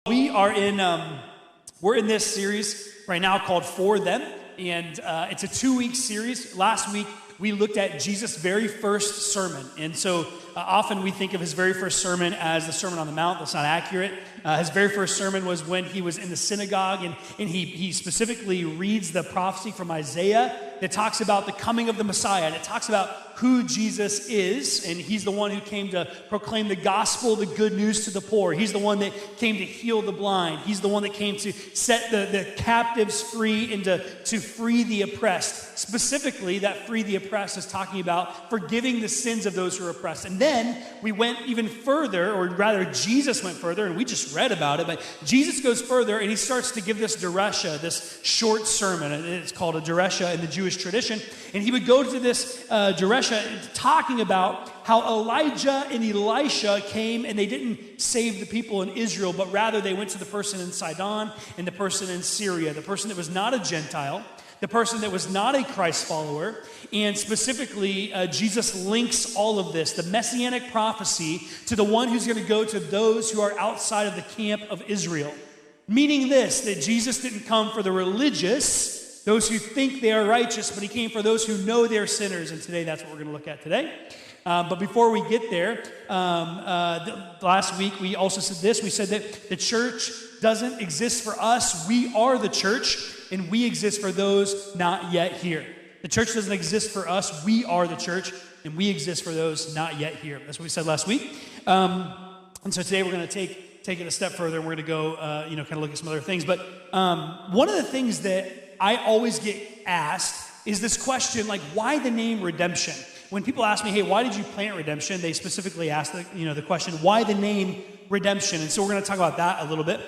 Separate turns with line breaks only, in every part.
We're in this series right now called For Them, and it's a 2-week series. Last week, we looked at Jesus' very first sermon, and so often we think of his very first sermon as the Sermon on the Mount. That's not accurate. His very first sermon was when he was in the synagogue, and he specifically reads the prophecy from Isaiah that talks about the coming of the Messiah, and it talks about who Jesus is, and he's the one who came to proclaim the gospel, the good news to the poor. He's the one that came to heal the blind. He's the one that came to set the captives free and to free the oppressed. Specifically, that free the oppressed is talking about forgiving the sins of those who are oppressed. And then we went even further, or rather Jesus went further, and we just read about it, but Jesus goes further and he starts to give this derasha, this short sermon. It's called a derasha in the Jewish tradition. And he would go to this derasha talking about how Elijah and Elisha came and they didn't save the people in Israel, but rather they went to the person in Sidon and the person in Syria, the person that was not a Gentile, the person that was not a Christ follower. And specifically, Jesus links all of this, the messianic prophecy, to the one who's going to go to those who are outside of the camp of Israel. Meaning this, that Jesus didn't come for the religious, those who think they are righteous, but he came for those who know they're sinners. And today, that's what we're going to look at today. But before we get there, last week we also said this. We said that the church doesn't exist for us. We are the church, and we exist for those not yet here. The church doesn't exist for us. We are the church, and we exist for those not yet here. That's what we said last week. And so today we're going to take it a step further, and we're going to go, kind of look at some other things. But one of the things that I always get asked is this question, like, why the name Redemption? When people ask me, hey, why did you plant Redemption? They specifically ask the question, why the name Redemption? And so we're going to talk about that a little bit.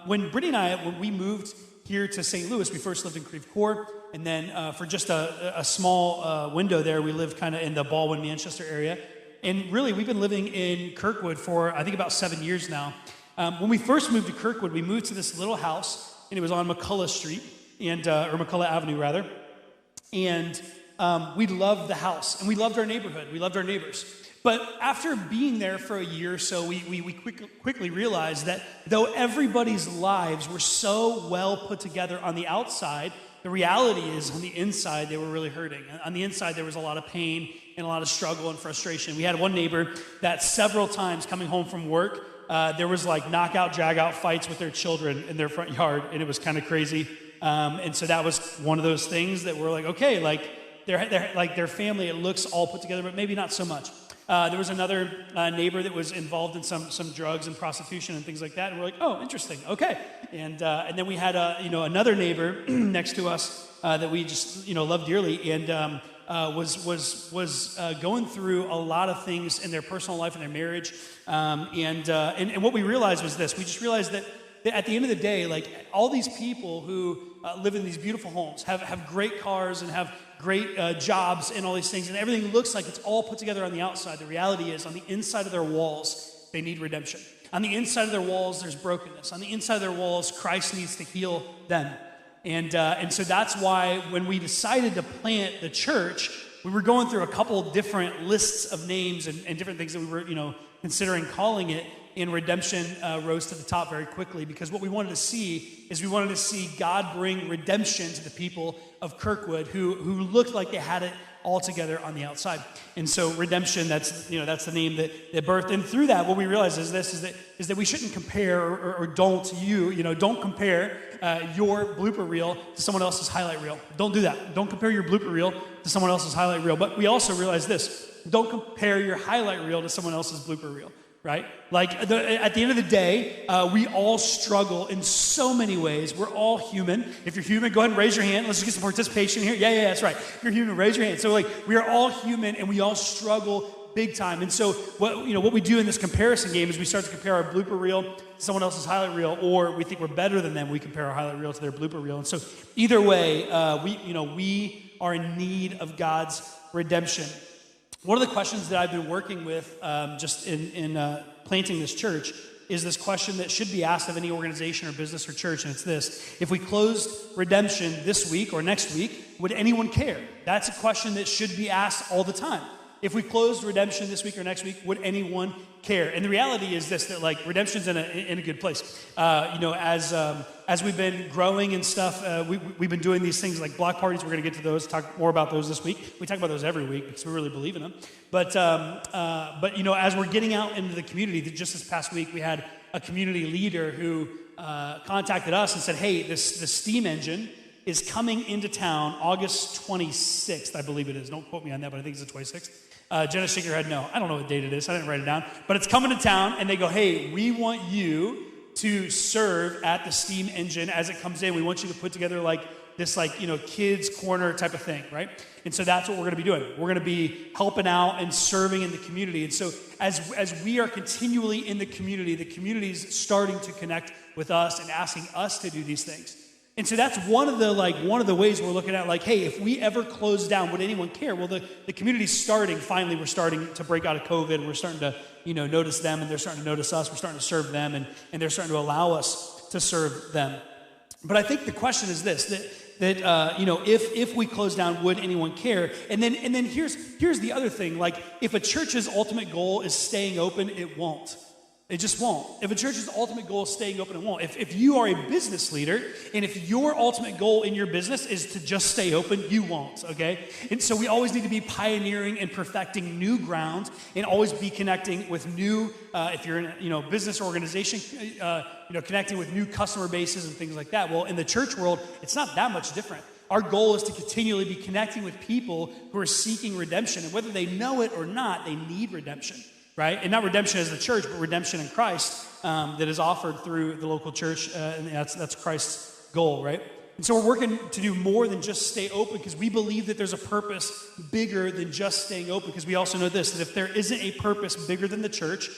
When Brittany and I, when we moved here to St. Louis, we first lived in Creve Coeur, and then for just a small window there, we lived kind of in the Baldwin, Manchester area. And really, we've been living in Kirkwood for, I think, about 7 years now. When we first moved to Kirkwood, we moved to this little house, and it was on McCullough Street, or McCullough Avenue, rather. And we loved the house, and we loved our neighborhood. We loved our neighbors. But after being there for a year or so, we quickly realized that though everybody's lives were so well put together on the outside, the reality is on the inside, they were really hurting. On the inside, there was a lot of pain and a lot of struggle and frustration. We had one neighbor that several times coming home from work, there was like knockout, drag-out fights with their children in their front yard, and it was kind of crazy. And so that was one of those things that were like, okay, like their family, it looks all put together, but maybe not so much. There was another neighbor that was involved in some drugs and prostitution and things like that, and we're like, oh, interesting, okay. And then we had another neighbor next to us that we just loved dearly, and was going through a lot of things in their personal life and their marriage, and what we realized was this: we just realized that at the end of the day, like all these people who live in these beautiful homes, have great cars and have great jobs and all these things, and everything looks like it's all put together on the outside. The reality is, on the inside of their walls, they need redemption. On the inside of their walls, there's brokenness. On the inside of their walls, Christ needs to heal them. And so that's why when we decided to plant the church, we were going through a couple different lists of names and different things that we were, considering calling it. And redemption rose to the top very quickly, because what we wanted to see is God bring redemption to the people of Kirkwood who looked like they had it all together on the outside. And so redemption, that's the name that birthed. And through that, what we realized is that we shouldn't compare or don't compare your blooper reel to someone else's highlight reel. Don't do that. Don't compare your blooper reel to someone else's highlight reel. But we also realized this: don't compare your highlight reel to someone else's blooper reel. Right? Like, at the end of the day, we all struggle in so many ways. We're all human. If you're human, go ahead and raise your hand. Let's just get some participation here. Yeah, that's right. If you're human, raise your hand. So, we are all human, and we all struggle big time. And so, what we do in this comparison game is we start to compare our blooper reel to someone else's highlight reel, or we think we're better than them. We compare our highlight reel to their blooper reel. And so, either way, we are in need of God's redemption. One of the questions that I've been working with just in planting this church is this question that should be asked of any organization or business or church, and it's this: if we closed redemption this week or next week, would anyone care? That's a question that should be asked all the time. if we closed Redemption this week or next week, would anyone care? And the reality is this, that like Redemption's in a good place. As we've been growing and stuff, we've been doing these things like block parties. We're going to get to those, talk more about those this week. We talk about those every week because we really believe in them. But as we're getting out into the community, just this past week, we had a community leader who contacted us and said, hey, the steam engine is coming into town August 26th, I believe it is. Don't quote me on that, but I think it's the 26th. Jenna, shake your head no. I don't know what date it is. I didn't write it down. But it's coming to town, and they go, hey, we want you to serve at the steam engine as it comes in. We want you to put together like this kids corner type of thing, right? And so that's what we're going to be doing. We're going to be helping out and serving in the community. And so as we are continually in the community's starting to connect with us and asking us to do these things. And so that's one of the ways we're looking at, like, hey, if we ever close down, would anyone care? Well, the community's starting, finally, we're starting to break out of COVID. We're starting to, notice them, and they're starting to notice us. We're starting to serve them, and they're starting to allow us to serve them. But I think the question is this, that if we close down, would anyone care? And then here's the other thing, like, if a church's ultimate goal is staying open, it won't. It just won't. If a church's ultimate goal is staying open, it won't. If you are a business leader, and if your ultimate goal in your business is to just stay open, you won't, okay? And so we always need to be pioneering and perfecting new ground, and always be connecting with new, if you're in a business organization, connecting with new customer bases and things like that. Well, in the church world, it's not that much different. Our goal is to continually be connecting with people who are seeking redemption, and whether they know it or not, they need redemption. Right? And not redemption as the church, but redemption in Christ that is offered through the local church, and that's Christ's goal, right? And so we're working to do more than just stay open, because we believe that there's a purpose bigger than just staying open, because we also know this, that if there isn't a purpose bigger than the church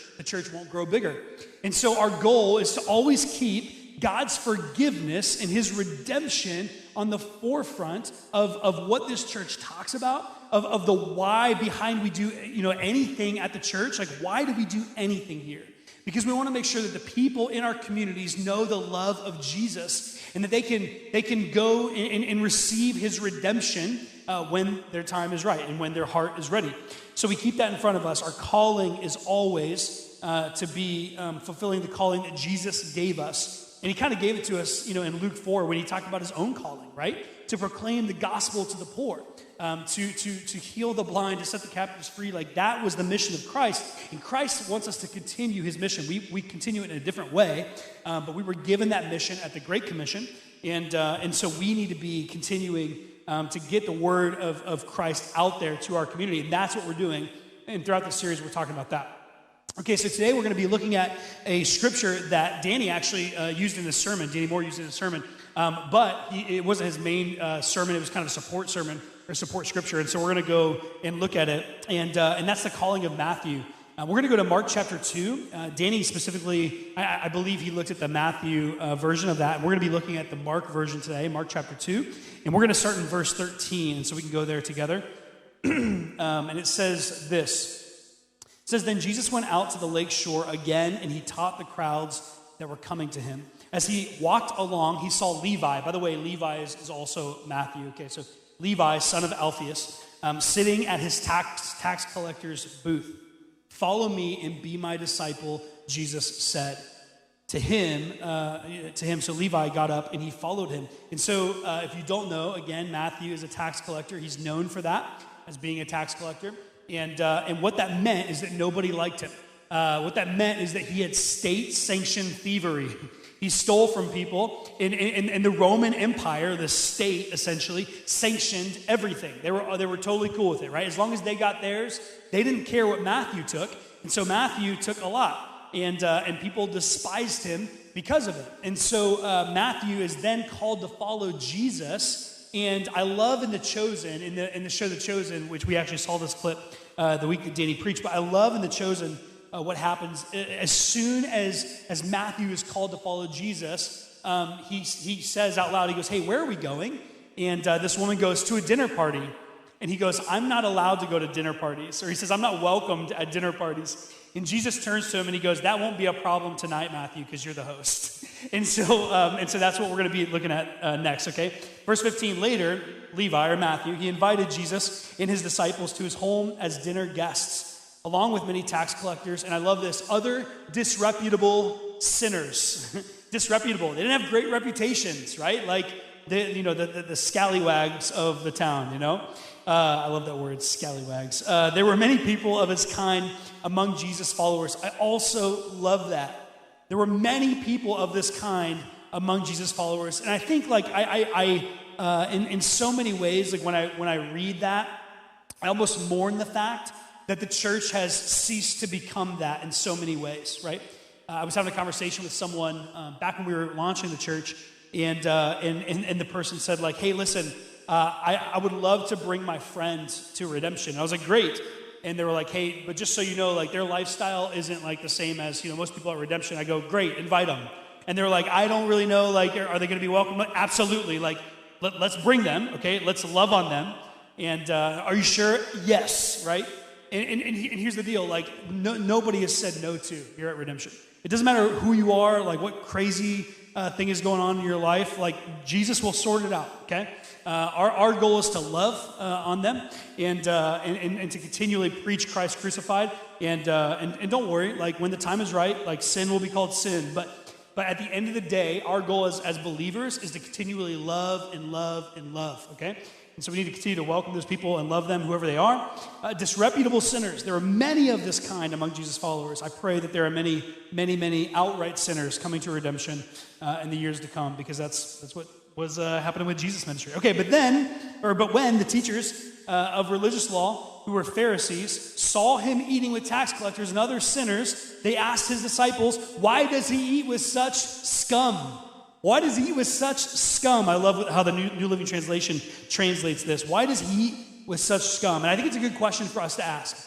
won't grow bigger. And so our goal is to always keep God's forgiveness and his redemption on the forefront of what this church talks about, of the why behind we do anything at the church. Like, why do we do anything here? Because we want to make sure that the people in our communities know the love of Jesus, and that they can go and receive his redemption when their time is right and when their heart is ready. So we keep that in front of us. Our calling is always to be fulfilling the calling that Jesus gave us. And he kind of gave it to us, in Luke 4 when he talked about his own calling, right? To proclaim the gospel to the poor, to heal the blind, to set the captives free. Like, that was the mission of Christ. And Christ wants us to continue his mission. We continue it in a different way, but we were given that mission at the Great Commission. And so we need to be continuing to get the word of Christ out there to our community. And that's what we're doing. And throughout this series, we're talking about that. Okay, so today we're going to be looking at a scripture that Danny actually used in his sermon. Danny Moore used in his sermon, but it wasn't his main sermon. It was kind of a support sermon or support scripture, and so we're going to go and look at it, and that's the calling of Matthew. We're going to go to Mark chapter 2. Danny specifically, I believe he looked at the Matthew version of that. We're going to be looking at the Mark version today, Mark chapter 2, and we're going to start in verse 13, and so we can go there together. And it says this. It says, then Jesus went out to the lake shore again, and he taught the crowds that were coming to him. As he walked along, he saw Levi. By the way, Levi is also Matthew. Okay, so Levi, son of Alphaeus, sitting at his tax collector's booth. Follow me and be my disciple, Jesus said. To him, so Levi got up and he followed him. And so if you don't know, again, Matthew is a tax collector. He's known for that, as being a tax collector. And what that meant is that nobody liked him. What that meant is that he had state-sanctioned thievery. He stole from people. In the Roman Empire, the state essentially sanctioned everything. They were totally cool with it, right? As long as they got theirs, they didn't care what Matthew took. And so Matthew took a lot. And people despised him because of it. And so Matthew is then called to follow Jesus. And I love in The Chosen, in the show The Chosen, which we actually saw this clip the week that Danny preached, but I love in The Chosen what happens as soon as Matthew is called to follow Jesus. He says out loud, he goes, hey, where are we going? And this woman goes, to a dinner party. And he goes, I'm not allowed to go to dinner parties. Or he says, I'm not welcomed at dinner parties. And Jesus turns to him and he goes, that won't be a problem tonight, Matthew, because you're the host. And so that's what we're going to be looking at next, okay? Verse 15, later, Levi, or Matthew, he invited Jesus and his disciples to his home as dinner guests, along with many tax collectors, and I love this, other disreputable sinners. Disreputable. They didn't have great reputations, right? Like, the scallywags of the town, I love that word, scallywags. There were many people of his kind among Jesus' followers. I also love that. There were many people of this kind among Jesus' followers. And I think, like, in so many ways, like, when I read that, I almost mourn the fact that the church has ceased to become that in so many ways, right? I was having a conversation with someone back when we were launching the church, and the person said, like, hey, listen, I would love to bring my friend to Redemption. And I was like, great. And they were like, hey, but just so you know, like, their lifestyle isn't like the same as, most people at Redemption. I go, great, invite them. And they were like, I don't really know, like, are they going to be welcome? Like, absolutely. Like, let's bring them, okay? Let's love on them. And are you sure? Yes, right? And here's the deal, like, nobody has said no to here at Redemption. It doesn't matter who you are, like what crazy thing is going on in your life, like Jesus will sort it out, okay? Our goal is to love on them and to continually preach Christ crucified. And don't worry, like when the time is right, like sin will be called sin. But at the end of the day, our goal as believers is to continually love and love and love, okay? And so we need to continue to welcome those people and love them, whoever they are. Disreputable sinners. There are many of this kind among Jesus' followers. I pray that there are many, many, many outright sinners coming to redemption in the years to come, because that's what was happening with Jesus' ministry. Okay, but when the teachers of religious law, who were Pharisees, saw him eating with tax collectors and other sinners, they asked his disciples, why does he eat with such scum? Why does he eat with such scum? I love how the New Living Translation translates this. Why does he eat with such scum? And I think it's a good question for us to ask.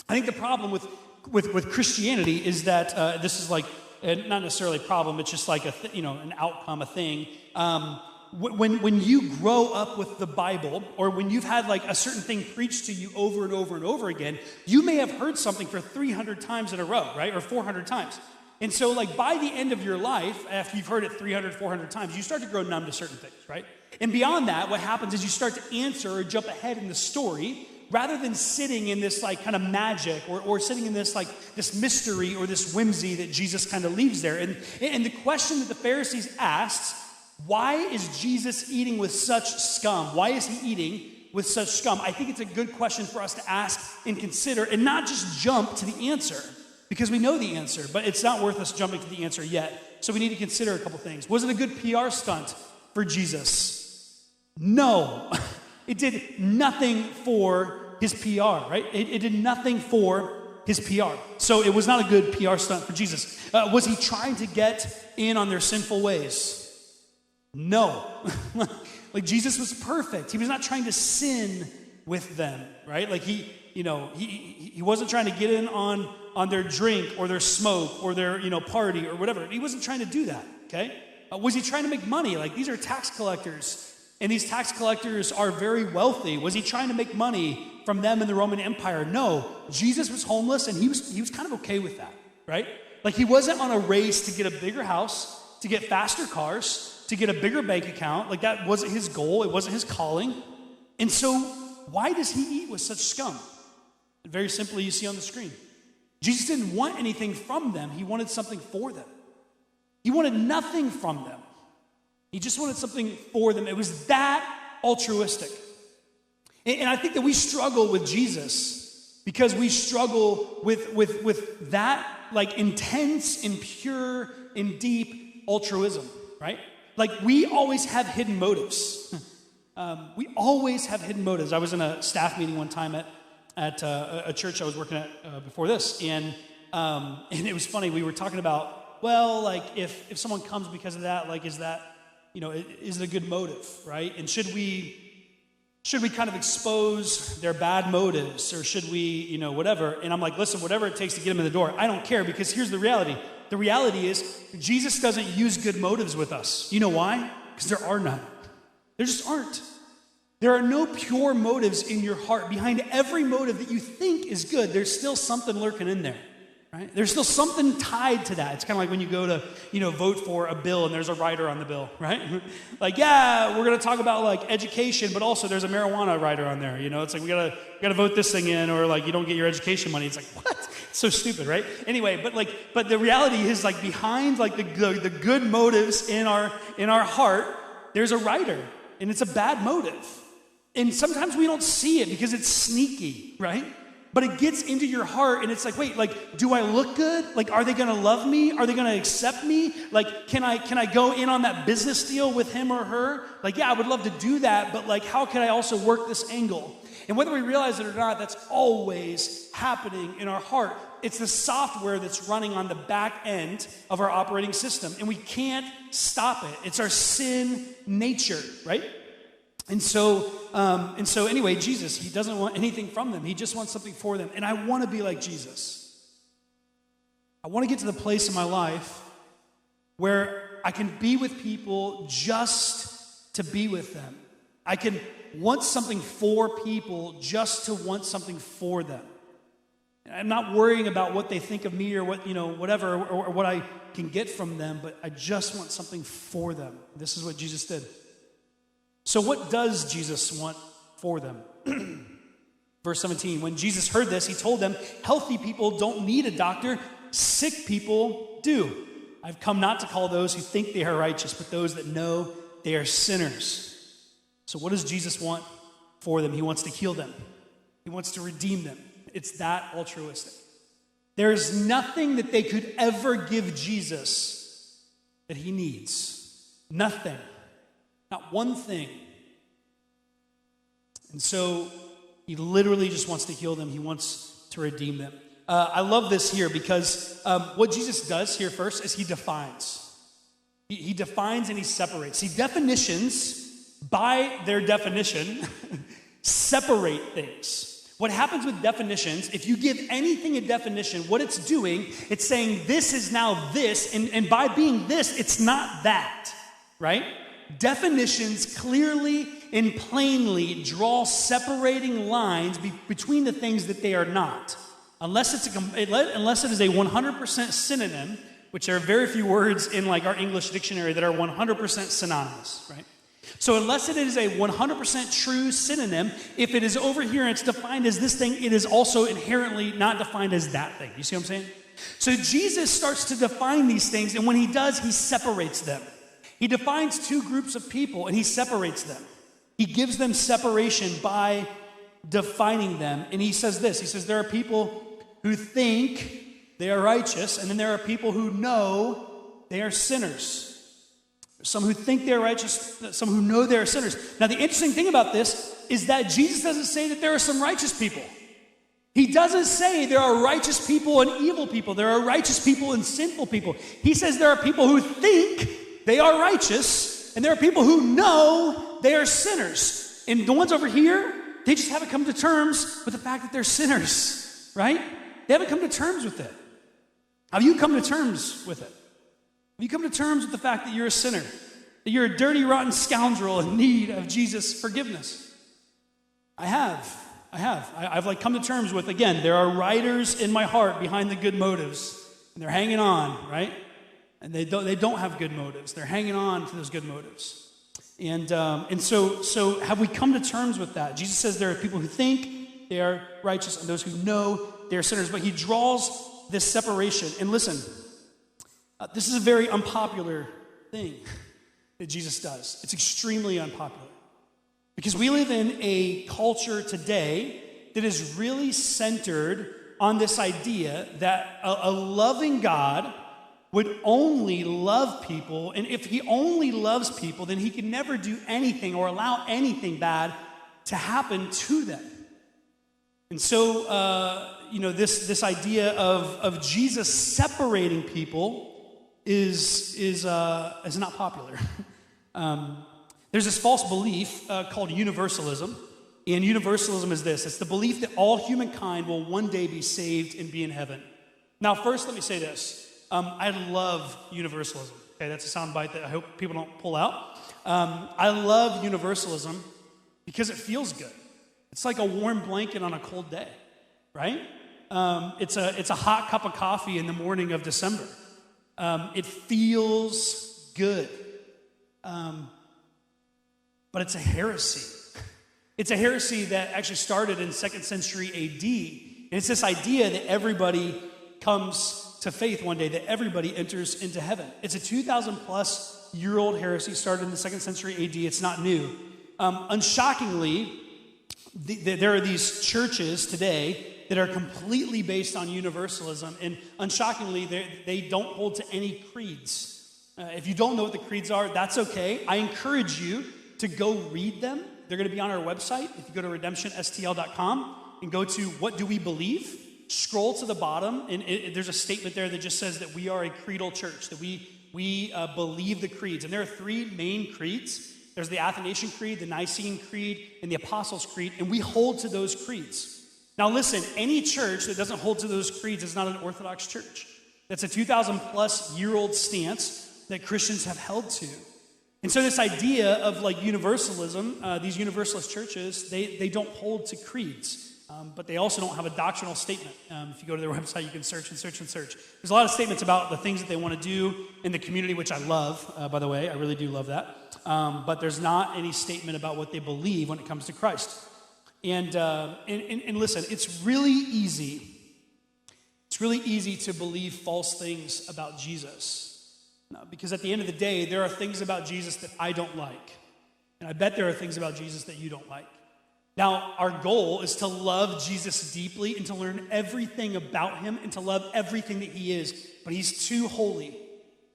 I think the problem with Christianity is that this is like, not necessarily a problem, it's just like an outcome, a thing. When you grow up with the Bible, or when you've had like a certain thing preached to you over and over and over again, you may have heard something for 300 times in a row, right? Or 400 times. And so, like, by the end of your life, after you've heard it 300, 400 times, you start to grow numb to certain things, right? And beyond that, what happens is you start to answer or jump ahead in the story, rather than sitting in this, like, kind of magic, or sitting in this, like, this mystery or this whimsy that Jesus kind of leaves there. And the question that the Pharisees asked, why is Jesus eating with such scum? Why is he eating with such scum? I think it's a good question for us to ask and consider, and not just jump to the answer. Because we know the answer, but it's not worth us jumping to the answer yet. So we need to consider a couple things. Was it a good PR stunt for Jesus? No. It did nothing for his PR, right? It did nothing for his PR. So it was not a good PR stunt for Jesus. Was he trying to get in on their sinful ways? No. Like, Jesus was perfect. He was not trying to sin with them, right? Like he wasn't trying to get in on their drink or their smoke or their, party or whatever. He wasn't trying to do that, okay? Was he trying to make money? Like, these are tax collectors, and these tax collectors are very wealthy. Was he trying to make money from them in the Roman Empire? No. Jesus was homeless, and he was kind of okay with that, right? Like, he wasn't on a race to get a bigger house, to get faster cars, to get a bigger bank account. Like, that wasn't his goal. It wasn't his calling. And so, why does he eat with such scum? Very simply, you see on the screen. Jesus didn't want anything from them. He wanted something for them. He wanted nothing from them. He just wanted something for them. It was that altruistic. And I think that we struggle with Jesus because we struggle with that, like, intense and pure and deep altruism, right? Like, we always have hidden motives. We always have hidden motives. I was in a staff meeting one time at a church I was working at before this, and it was funny. We were talking about, well, like, if someone comes because of that, like, is that, is it a good motive, right? And should we kind of expose their bad motives, or should we, whatever? And I'm like, listen, whatever it takes to get them in the door, I don't care, because here's the reality. The reality is Jesus doesn't use good motives with us. You know why? Because there are none. There just aren't. There are no pure motives in your heart. Behind every motive that you think is good, there's still something lurking in there. right? There's still something tied to that. It's kind of like when you go to, vote for a bill and there's a rider on the bill, right? Like, yeah, we're going to talk about like education, but also there's a marijuana rider on there. It's like we gotta vote this thing in, or like you don't get your education money. It's like, what? It's so stupid, right? Anyway, but the reality is like behind like the good motives in our heart, there's a rider, and it's a bad motive. And sometimes we don't see it because it's sneaky, right? But it gets into your heart, and it's like, wait, like, do I look good? Like, are they going to love me? Are they going to accept me? Like, can I go in on that business deal with him or her? Like, yeah, I would love to do that, but like, how can I also work this angle? And whether we realize it or not, that's always happening in our heart. It's the software that's running on the back end of our operating system, and we can't stop it. It's our sin nature, right? And so anyway, Jesus, he doesn't want anything from them. He just wants something for them. And I want to be like Jesus. I want to get to the place in my life where I can be with people just to be with them. I can want something for people just to want something for them. I'm not worrying about what they think of me or what, whatever, or what I can get from them, but I just want something for them. This is what Jesus did. So what does Jesus want for them? Verse 17, when Jesus heard this, he told them, healthy people don't need a doctor, sick people do. I've come not to call those who think they are righteous, but those that know they are sinners. So what does Jesus want for them? He wants to heal them. He wants to redeem them. It's that altruistic. There is nothing that they could ever give Jesus that he needs. Nothing. Not one thing. And so he literally just wants to heal them. He wants to redeem them. I love this here because what Jesus does here first is he defines. He defines and he separates. See, definitions, by their definition, separate things. What happens with definitions, if you give anything a definition, what it's doing, it's saying this is now this, and by being this, it's not that, right? Definitions clearly and plainly draw separating lines between the things that they are not. Unless it is a 100% synonym, which there are very few words in like our English dictionary that are 100% synonymous, right? So unless it is a 100% true synonym, if it is over here and it's defined as this thing, it is also inherently not defined as that thing. You see what I'm saying? So Jesus starts to define these things, and when he does, he separates them. He defines two groups of people, and he separates them. He gives them separation by defining them. And he says this. He says there are people who think they are righteous, and then there are people who know they are sinners. There's some who think they are righteous, some who know they are sinners. Now, the interesting thing about this is that Jesus doesn't say that there are some righteous people. He doesn't say there are righteous people and evil people. There are righteous people and sinful people. He says there are people who think they are righteous, and there are people who know they are sinners. And the ones over here, they just haven't come to terms with the fact that they're sinners, right? They haven't come to terms with it. Have you come to terms with it? Have you come to terms with the fact that you're a sinner? That you're a dirty, rotten scoundrel in need of Jesus' forgiveness? I have. I've like come to terms with, again, there are riders in my heart behind the good motives, and they're hanging on, right? And they don't have good motives. They're hanging on to those good motives. And so have we come to terms with that? Jesus says there are people who think they are righteous and those who know they are sinners. But he draws this separation. And listen, this is a very unpopular thing that Jesus does. It's extremely unpopular. Because we live in a culture today that is really centered on this idea that a loving God would only love people, and if he only loves people, then he can never do anything or allow anything bad to happen to them. And so, this idea of Jesus separating people is not popular. There's this false belief called universalism, and universalism is this. It's the belief that all humankind will one day be saved and be in heaven. Now, first, let me say this. I love universalism. Okay, that's a soundbite that I hope people don't pull out. I love universalism because it feels good. It's like a warm blanket on a cold day, right? It's a hot cup of coffee in the morning of December. It feels good. But it's a heresy. It's a heresy that actually started in 2nd century AD. And it's this idea that everybody comes to faith one day, that everybody enters into heaven. It's a 2,000 plus year old heresy, started in the 2nd century AD. It's not new. Unshockingly, there are these churches today that are completely based on universalism. And unshockingly, they don't hold to any creeds. If you don't know what the creeds are, that's okay. I encourage you to go read them. They're going to be on our website. If you go to redemptionstl.com and go to What Do We Believe, scroll to the bottom, and there's a statement there that just says that we are a creedal church, that we believe the creeds. And there are 3 main creeds. There's the Athanasian Creed, the Nicene Creed, and the Apostles' Creed, and we hold to those creeds. Now listen, any church that doesn't hold to those creeds is not an Orthodox church. That's a 2,000 plus year old stance that Christians have held to. And so this idea of like universalism, these universalist churches, they don't hold to creeds, but they also don't have a doctrinal statement. If you go to their website, you can search and search and search. There's a lot of statements about the things that they want to do in the community, which I love, by the way. I really do love that. But there's not any statement about what they believe when it comes to Christ. And listen, it's really easy. It's really easy to believe false things about Jesus. Because at the end of the day, there are things about Jesus that I don't like. And I bet there are things about Jesus that you don't like. Now, our goal is to love Jesus deeply and to learn everything about him and to love everything that he is. But he's too holy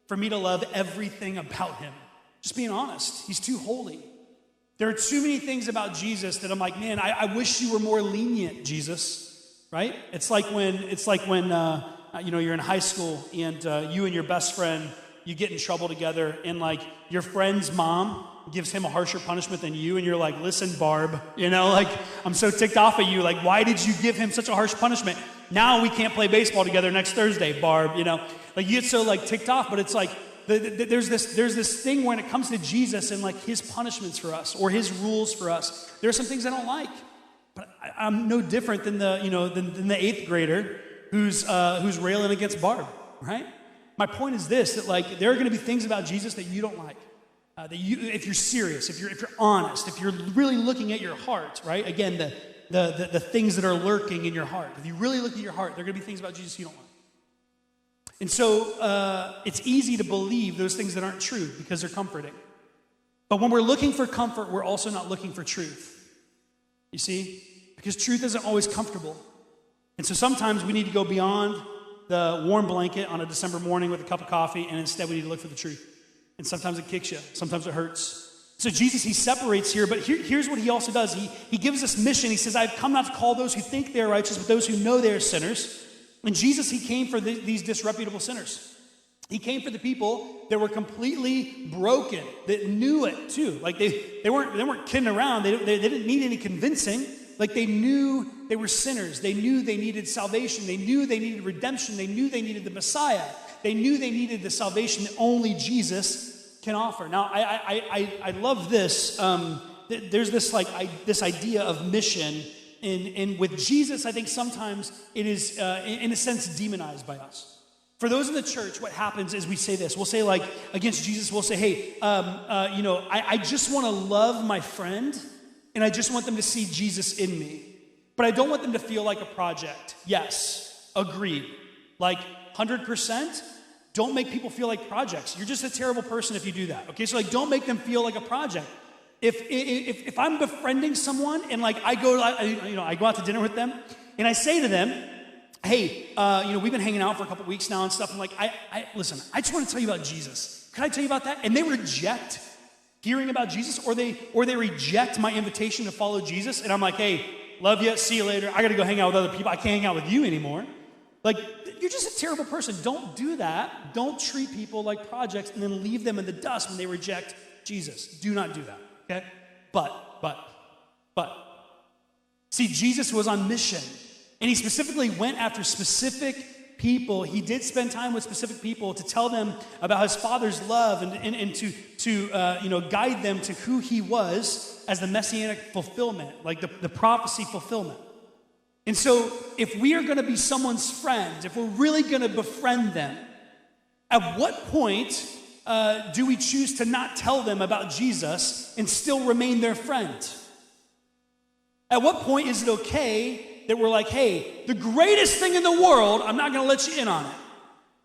for me to love everything about him. Just being honest, he's too holy. There are too many things about Jesus that I'm like, man, I wish you were more lenient, Jesus, right? It's like when you're in high school and you and your best friend, you get in trouble together, and like your friend's mom gives him a harsher punishment than you, and you're like, listen, Barb, like I'm so ticked off at you. Like, why did you give him such a harsh punishment? Now we can't play baseball together next Thursday, Barb. Like you get so like ticked off, but it's like there's this thing when it comes to Jesus and like his punishments for us or his rules for us. There are some things I don't like, but I'm no different than the 8th grader who's railing against Barb, right? My point is this, that like there are going to be things about Jesus that you don't like. That you, if you're serious, if you're honest, if you're really looking at your heart, right? Again, the things that are lurking in your heart. If you really look at your heart, there are going to be things about Jesus you don't like. And so it's easy to believe those things that aren't true because they're comforting. But when we're looking for comfort, we're also not looking for truth. You see? Because truth isn't always comfortable. And so sometimes we need to go beyond the warm blanket on a December morning with a cup of coffee, and instead we need to look for the truth. And sometimes it kicks you. Sometimes it hurts. So Jesus, he separates here, but here's what he also does. He gives this mission. He says, I've come not to call those who think they are righteous, but those who know they are sinners. And Jesus, he came for these disreputable sinners. He came for the people that were completely broken, that knew it too. Like they weren't kidding around. They didn't need any convincing. Like they knew they were sinners. They knew they needed salvation. They knew they needed redemption. They knew they needed the Messiah. They knew they needed the salvation that only Jesus can offer. Now, I love this. There's this idea of mission, and with Jesus, I think sometimes it is, in a sense, demonized by us. For those in the church, what happens is we say this. We'll say, like, against Jesus, we'll say, hey, I just want to love my friend, and I just want them to see Jesus in me. But I don't want them to feel like a project. Yes, agreed. Like, 100%, don't make people feel like projects. You're just a terrible person if you do that. Okay, so like, don't make them feel like a project. If I'm befriending someone and like I go out to dinner with them, and I say to them, hey, we've been hanging out for a couple weeks now and stuff. I'm like, listen, I just want to tell you about Jesus. Can I tell you about that? And they reject hearing about Jesus, or they reject my invitation to follow Jesus, and I'm like, hey, love you, see you later. I got to go hang out with other people. I can't hang out with you anymore. Like, you're just a terrible person. Don't do that. Don't treat people like projects and then leave them in the dust when they reject Jesus. Do not do that, okay? But, see, Jesus was on mission, and he specifically went after specific people. He did spend time with specific people to tell them about his Father's love and to guide them to who he was as the messianic fulfillment, like the prophecy fulfillment. And so if we are going to be someone's friend, if we're really going to befriend them, at what point do we choose to not tell them about Jesus and still remain their friend? At what point is it okay that we're like, hey, the greatest thing in the world, I'm not going to let you in on it.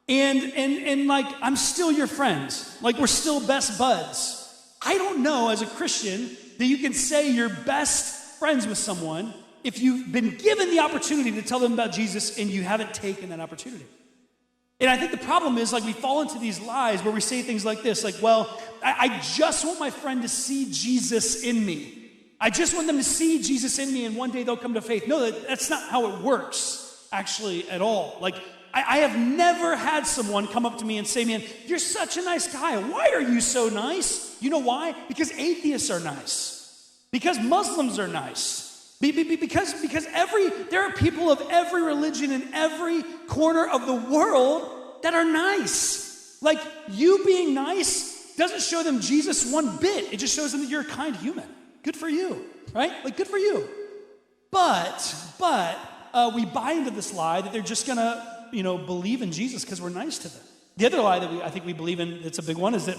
And like, I'm still your friend. Like, we're still best buds. I don't know as a Christian that you can say you're best friends with someone if you've been given the opportunity to tell them about Jesus and you haven't taken that opportunity. And I think the problem is, like, we fall into these lies where we say things like this, like, well, I just want my friend to see Jesus in me. I just want them to see Jesus in me and one day they'll come to faith. No, that's not how it works, actually, at all. Like, I have never had someone come up to me and say, man, you're such a nice guy. Why are you so nice? You know why? Because atheists are nice. Because Muslims are nice. Because there are people of every religion in every corner of the world that are nice. Like, you being nice doesn't show them Jesus one bit. It just shows them that you're a kind human. Good for you, right? Like, good for you. But we buy into this lie that they're just gonna, believe in Jesus because we're nice to them. The other lie that I think we believe in, that's a big one, is that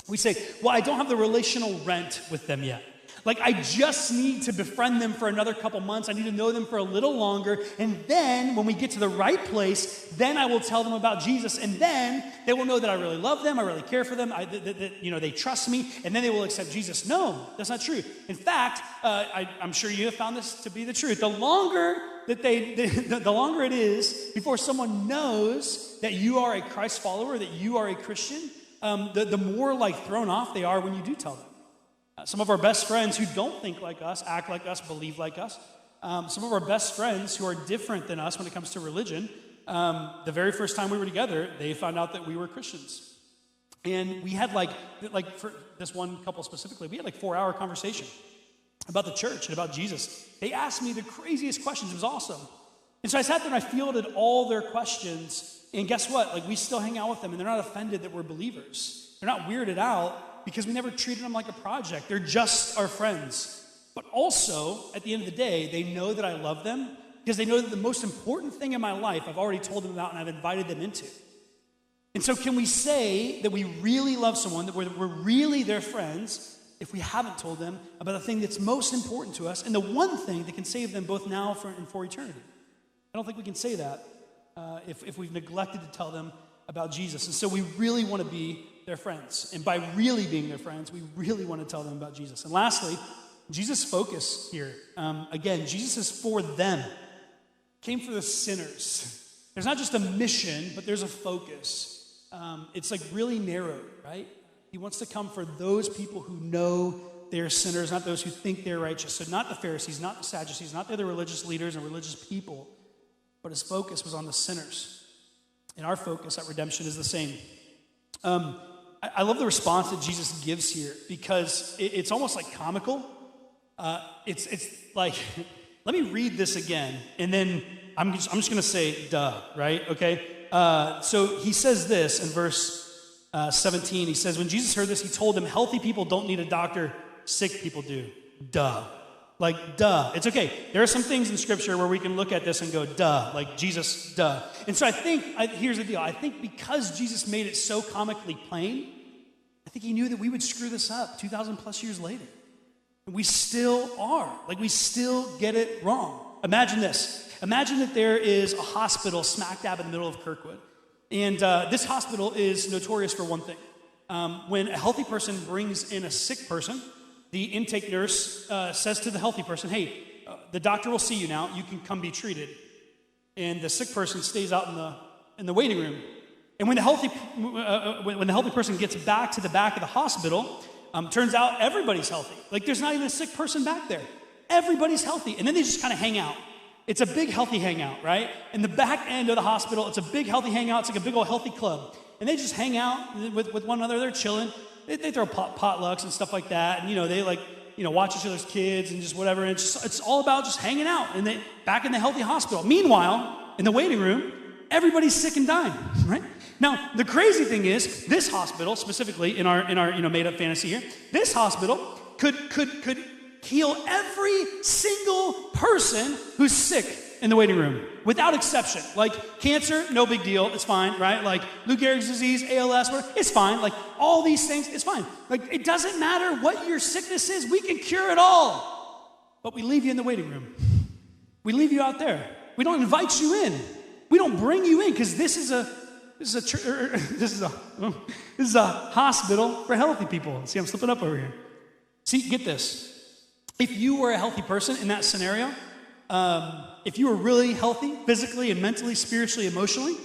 we say, well, I don't have the relational rent with them yet. Like, I just need to befriend them for another couple months. I need to know them for a little longer. And then when we get to the right place, then I will tell them about Jesus. And then they will know that I really love them. I really care for them. They trust me. And then they will accept Jesus. No, that's not true. In fact, I'm sure you have found this to be the truth. The longer it is before someone knows that you are a Christ follower, that you are a Christian, the more like thrown off they are when you do tell them. Some of our best friends who don't think like us, act like us, believe like us. Some of our best friends who are different than us when it comes to religion, the very first time we were together, they found out that we were Christians. And we had like for this one couple specifically, we had like 4-hour conversation about the church and about Jesus. They asked me the craziest questions. It was awesome. And so I sat there and I fielded all their questions. And guess what? Like, we still hang out with them and they're not offended that we're believers. They're not weirded out because we never treated them like a project. They're just our friends. But also, at the end of the day, they know that I love them because they know that the most important thing in my life I've already told them about and I've invited them into. And so can we say that we really love someone, that we're really their friends, if we haven't told them about the thing that's most important to us and the one thing that can save them both now and for eternity? I don't think we can say that if we've neglected to tell them about Jesus. And so we really want to be their friends. And by really being their friends, we really want to tell them about Jesus. And lastly, Jesus' focus here. Again, Jesus is for them. Came for the sinners. There's not just a mission, but there's a focus. It's like really narrowed, right? He wants to come for those people who know they're sinners, not those who think they're righteous. So not the Pharisees, not the Sadducees, not the other religious leaders and religious people, but his focus was on the sinners. And our focus at Redemption is the same. I love the response that Jesus gives here because it's almost like comical. It's like, let me read this again, and then I'm just going to say, duh, right? Okay? So he says this in verse 17. He says, when Jesus heard this, he told them, healthy people don't need a doctor, sick people do. Duh. Like, duh. It's okay. There are some things in Scripture where we can look at this and go, duh. Like, Jesus, duh. And so I think, here's the deal. I think because Jesus made it so comically plain, I think he knew that we would screw this up 2,000 plus years later. And we still are. Like, we still get it wrong. Imagine this. Imagine that there is a hospital smack dab in the middle of Kirkwood. And this hospital is notorious for one thing. When a healthy person brings in a sick person, the intake nurse says to the healthy person, hey, the doctor will see you now. You can come be treated. And the sick person stays out in the waiting room. And when the healthy person gets back to the back of the hospital, turns out everybody's healthy. Like, there's not even a sick person back there. Everybody's healthy. And then they just kind of hang out. It's a big healthy hangout, right? In the back end of the hospital, it's a big healthy hangout. It's like a big old healthy club. And they just hang out with one another. They're chilling. They throw potlucks and stuff like that. And, they watch each other's kids and just whatever. And it's all about just hanging out and back in the healthy hospital. Meanwhile, in the waiting room, everybody's sick and dying, right? Now, the crazy thing is, this hospital, specifically in our made-up fantasy here, this hospital could heal every single person who's sick in the waiting room, without exception. Like cancer, no big deal, it's fine, right? Like Lou Gehrig's disease, ALS, whatever, it's fine. Like all these things, it's fine. Like it doesn't matter what your sickness is, we can cure it all. But we leave you in the waiting room. We leave you out there. We don't invite you in. We don't bring you in because this is a hospital for healthy people. See, I'm slipping up over here. See, get this. If you were a healthy person in that scenario, if you were really healthy, physically and mentally, spiritually, emotionally,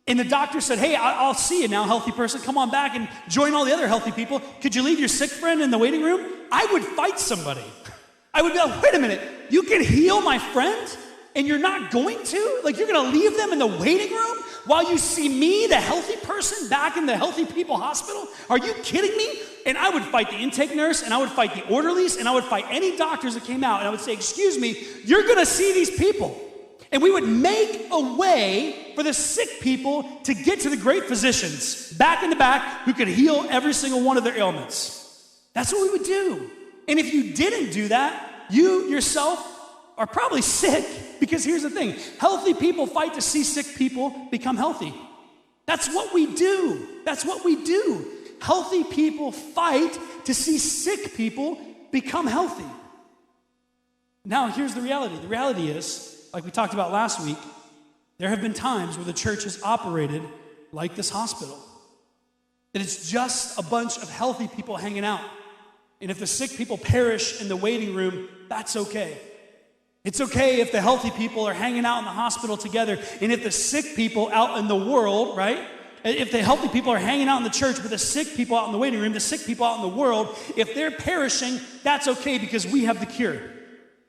and the doctor said, hey, I'll see you now, healthy person. Come on back and join all the other healthy people. Could you leave your sick friend in the waiting room? I would fight somebody. I would be like, wait a minute. You can heal my friend and you're not going to? Like you're going to leave them in the waiting room while you see me, the healthy person, back in the healthy people hospital? Are you kidding me? And I would fight the intake nurse, and I would fight the orderlies, and I would fight any doctors that came out, and I would say, excuse me, you're going to see these people. And we would make a way for the sick people to get to the great physicians back in the back who could heal every single one of their ailments. That's what we would do. And if you didn't do that, you yourself are probably sick, because here's the thing. Healthy people fight to see sick people become healthy. That's what we do. That's what we do. Healthy people fight to see sick people become healthy. Now, here's the reality. The reality is, like we talked about last week, there have been times where the church has operated like this hospital. That it's just a bunch of healthy people hanging out. And if the sick people perish in the waiting room, that's okay. It's okay if the healthy people are hanging out in the hospital together, and if the sick people out in the world, right? If the healthy people are hanging out in the church, but the sick people out in the waiting room, the sick people out in the world, if they're perishing, that's okay because we have the cure.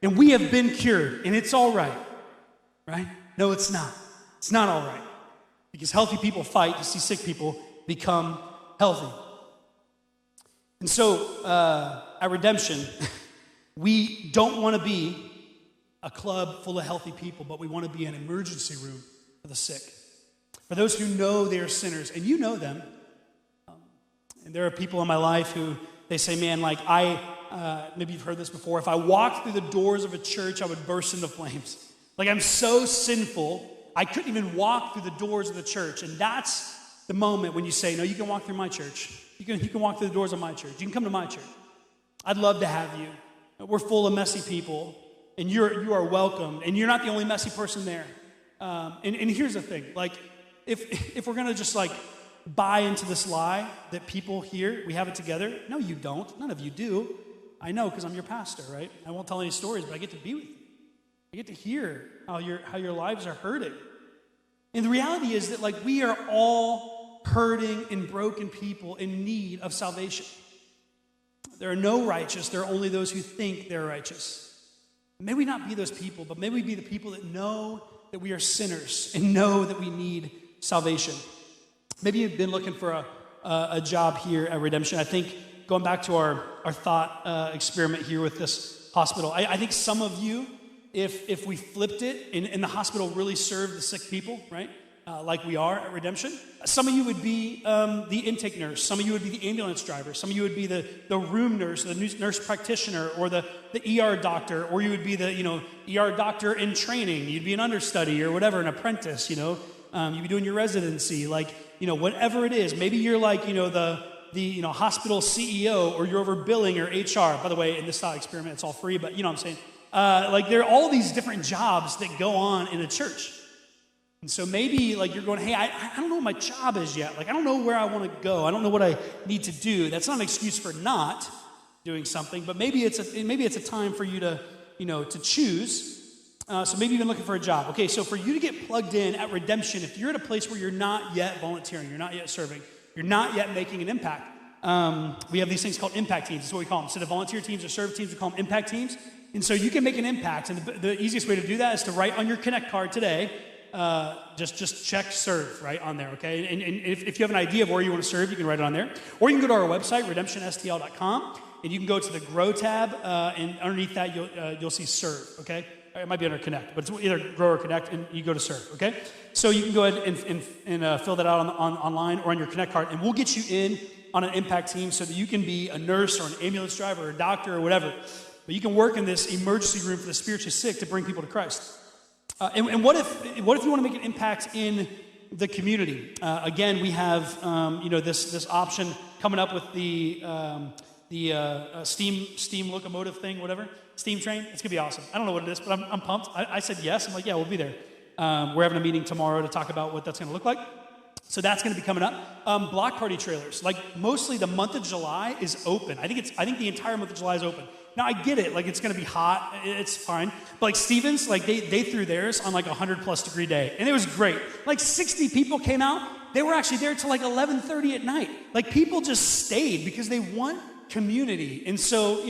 And we have been cured, and it's all right. Right? No, it's not. It's not all right. Because healthy people fight to see sick people become healthy. And so, at Redemption, we don't want to be a club full of healthy people, but we want to be an emergency room for the sick. For those who know they are sinners, and you know them. And there are people in my life who, they say, man, like maybe you've heard this before, if I walked through the doors of a church, I would burst into flames. Like I'm so sinful, I couldn't even walk through the doors of the church. And that's the moment when you say, no, you can walk through my church. You can walk through the doors of my church. You can come to my church. I'd love to have you. We're full of messy people. And you are welcome, and you're not the only messy person there. And here's the thing, like, if we're gonna just like buy into this lie that people here, we have it together, no, you don't. None of you do. I know, because I'm your pastor, right? I won't tell any stories, but I get to be with you. I get to hear how your lives are hurting. And the reality is that like we are all hurting and broken people in need of salvation. There are no righteous. There are only those who think they're righteous. May we not be those people, but may we be the people that know that we are sinners and know that we need salvation. Maybe you've been looking for a job here at Redemption. I think going back to our thought experiment here with this hospital, I think some of you, if we flipped it and the hospital really served the sick people, right? Like we are at Redemption. Some of you would be the intake nurse. Some of you would be the ambulance driver. Some of you would be the room nurse, the nurse practitioner, or the ER doctor, or you would be the ER doctor in training. You'd be an understudy or whatever, an apprentice. You'd be doing your residency, like whatever it is. Maybe you're like the hospital CEO, or you're over billing or HR. By the way, in this thought experiment, it's all free, but you know what I'm saying. Like there are all these different jobs that go on in a church. And so maybe like you're going, hey, I don't know what my job is yet. Like I don't know where I want to go. I don't know what I need to do. That's not an excuse for not doing something, but maybe it's a time for you to to choose. So maybe you've been looking for a job. Okay, so for you to get plugged in at Redemption, if you're at a place where you're not yet volunteering, you're not yet serving, you're not yet making an impact, we have these things called impact teams. That's what we call them. Instead of volunteer teams or serve teams, we call them impact teams. And so you can make an impact. And the easiest way to do that is to write on your Connect card today, just check serve right on there, okay? And if you have an idea of where you want to serve, you can write it on there. Or you can go to our website, redemptionstl.com, and you can go to the Grow tab, and underneath that you'll see serve, okay? It might be under Connect, but it's either Grow or Connect, and you go to serve, okay? So you can go ahead and fill that out online or on your Connect card, and we'll get you in on an impact team so that you can be a nurse or an ambulance driver or a doctor or whatever. But you can work in this emergency room for the spiritually sick to bring people to Christ. And what if you want to make an impact in the community? Again, we have this option coming up with the steam locomotive thing, whatever, steam train. It's gonna be awesome. I don't know what it is, but I'm pumped. I said yes. I'm like, yeah, we'll be there. We're having a meeting tomorrow to talk about what that's gonna look like. So that's going to be coming up. Block party trailers, like mostly the month of July is open. I think the entire month of July is open. Now I get it, like it's going to be hot, it's fine. But like Stevens, like they threw theirs on like a 100+ degree day, and it was great. Like 60 people came out. They were actually there till like 11:30 at night. Like people just stayed because they want community. And so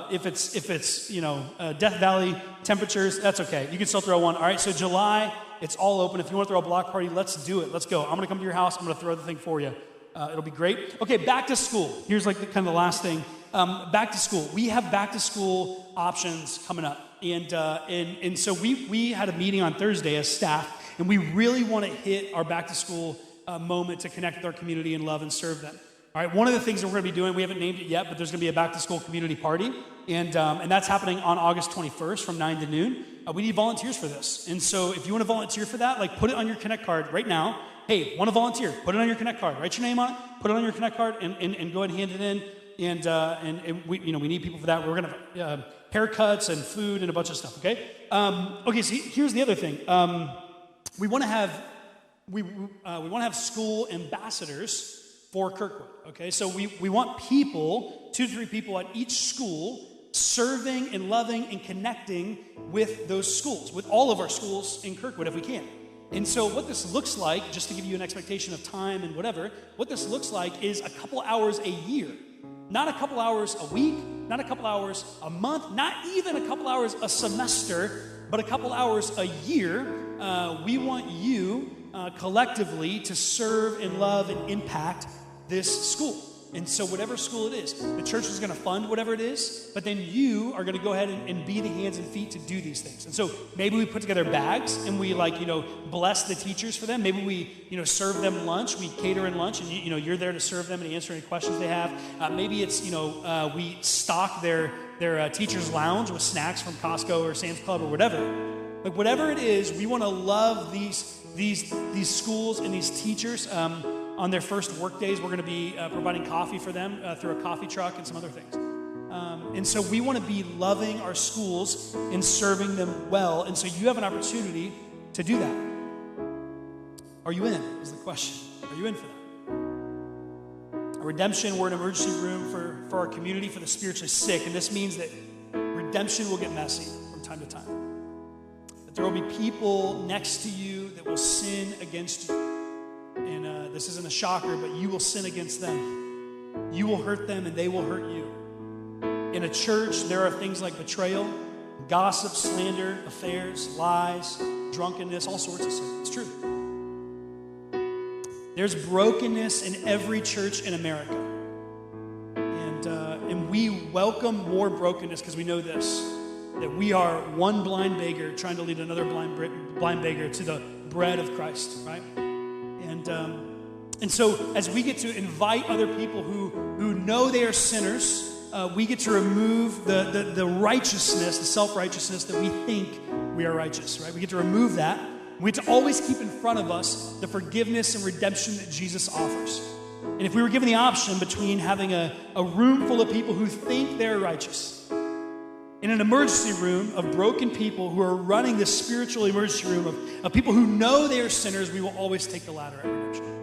if it's Death Valley temperatures, that's okay. You can still throw one. All right, so July. It's all open. If you want to throw a block party, let's do it. Let's go. I'm going to come to your house. I'm going to throw the thing for you. It'll be great. Okay, back to school. Here's like kind of the last thing. Back to school. We have back to school options coming up. And so we had a meeting on Thursday as staff, and we really want to hit our back to school moment to connect with our community and love and serve them. All right, one of the things that we're going to be doing, we haven't named it yet, but there's going to be a back-to-school community party, and that's happening on August 21st from 9 to noon. We need volunteers for this, and so if you want to volunteer for that, like put it on your Connect card right now. Hey, want to volunteer? Put it on your Connect card. Write your name on it. Put it on your Connect card, and go ahead and hand it in. And we need people for that. We're going to have haircuts and food and a bunch of stuff. Okay. Okay. So here's the other thing. We want to have school ambassadors for Kirkwood, okay? So we want people, 2 to 3 people at each school, serving and loving and connecting with those schools, with all of our schools in Kirkwood if we can. And so what this looks like, just to give you an expectation of time and whatever, what this looks like is a couple hours a year. Not a couple hours a week, not a couple hours a month, not even a couple hours a semester, but a couple hours a year. We want you collectively to serve and love and impact this school. And so whatever school it is, the church is going to fund whatever it is, but then you are going to go ahead and be the hands and feet to do these things. And so maybe we put together bags and we bless the teachers for them. Maybe we serve them lunch. We cater in lunch, and you're there to serve them and answer any questions they have. Maybe it's we stock their teachers' lounge with snacks from Costco or Sam's Club or whatever. Like whatever it is, we want to love these schools and these teachers. On their first work days, we're going to be providing coffee for them through a coffee truck and some other things. And so we want to be loving our schools and serving them well. And so you have an opportunity to do that. Are you in, is the question. Are you in for that? Redemption, we're an emergency room for our community, for the spiritually sick. And this means that redemption will get messy from time to time. That there will be people next to you that will sin against you. And this isn't a shocker, but you will sin against them. You will hurt them, and they will hurt you. In a church, there are things like betrayal, gossip, slander, affairs, lies, drunkenness, all sorts of sin. It's true. There's brokenness in every church in America. And we welcome more brokenness because we know this, that we are one blind beggar trying to lead another blind beggar to the bread of Christ, right? And so as we get to invite other people who know they are sinners, we get to remove the righteousness, the self-righteousness that we think we are righteous, right? We get to remove that. We get to always keep in front of us the forgiveness and redemption that Jesus offers. And if we were given the option between having a room full of people who think they're righteous in an emergency room of broken people who are running this spiritual emergency room of people who know they are sinners, we will always take the latter at redemption.